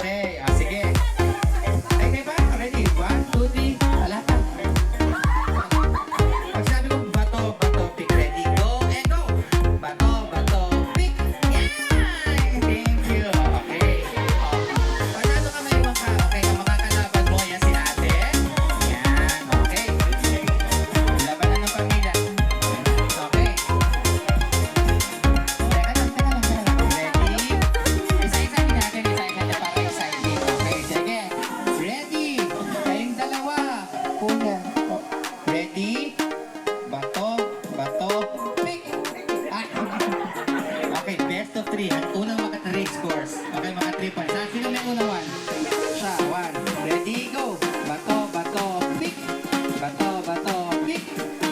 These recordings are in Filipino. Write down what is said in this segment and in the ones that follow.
Okay, sige. Ay, kayo ba? Ready? 1, 2, 3. Wala pa. Pag sabi ko, bato, bato, pick. Ready, go, and go. Bato, bato, pick. Yan! Thank you. Okay. Panalo ka may mga. Okay, ang makakalaban mo, yan si ate. Yan, okay. Labanan ng pamilya. Okay. Teka lang. Ready? Isa-isa din natin, isa-isa na para exciting. Okay, sige. Ready? Kayong dalawa. Una. Ready? Bato, bato, pick. Ah. Okay, best of 3. Ang unang maka-3 scores. Okay, maka-3 points. Sino may unang one? Siya, 1. Ready, go. Bato, bato, pick. Bato, bato, pick.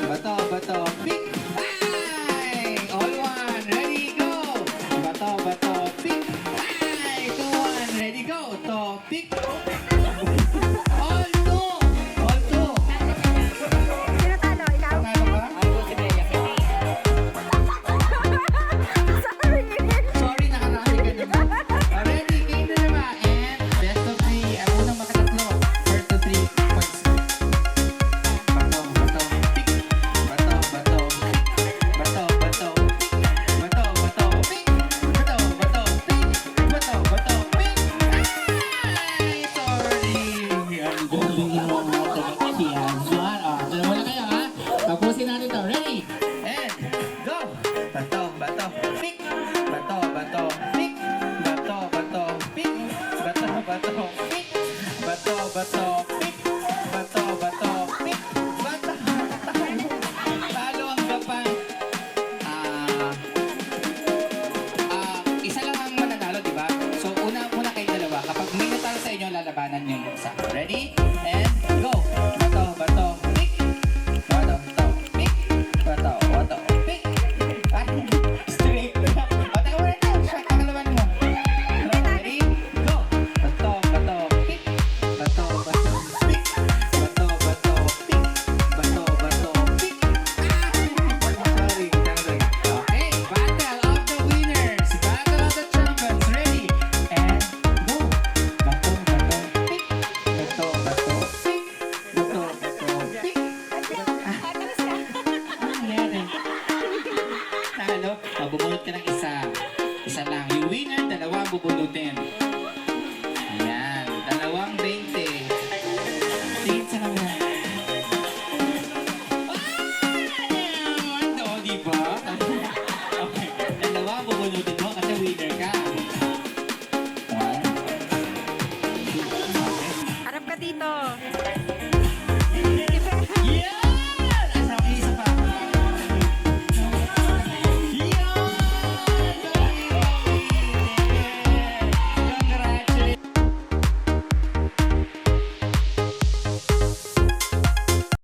Bato, bato, pick. Ay! All one. Ready, go. Bato, bato, pick. Ay! 2-1. Ready, go. To, pick. All two. All two. Sino talo? Ikaw? Panalo ka? Sorry. Sorry, nakarami ka naman. Ready, game na naman. And best of 3. Ang unang makatatlo. First to 3 points. Bato, bato, pick. Bato, bato, pick. Bato, bato, pick. Bato, bato, pick. Bato, bato, pick. Bato, bato, pick. Ay, sorry. Ang galing ng mga taga-Kiazwan. Dyan muna kayo, ha? Tapusin natin to. Ready? And go! Bato, bato, pick. Bato, bato, pick. Bato, bato, pick. Bato, bato, pick. Bato, bato, pick. Bato, bato, pick. Bato, talo ang gapang. Isa lang ang mananalo, di ba? So, una kayong dalawa. Kapag may natalo sa inyo, lalabanan yung isa. Ready? And go! Bato, bato, pick. Bato, bato, pick. Bato, bato, pick. Ah, straight. O, teka muna ito. Shot, pangalaman mo. Ready? Go! Bato, bato, pick. Bato, bato, pick. Bato, bato, pick. Bato, bato, pick. Sorry. Okay, battle of the winners. Battle of the champions. Ready? And go! Bato, bato, pick. Bato, bato, pick. Bato, bato, pick. Ano nangyari? Talo? Bubunot ka ng isa. Isa lang. Yung winner, dalawa bubunutin.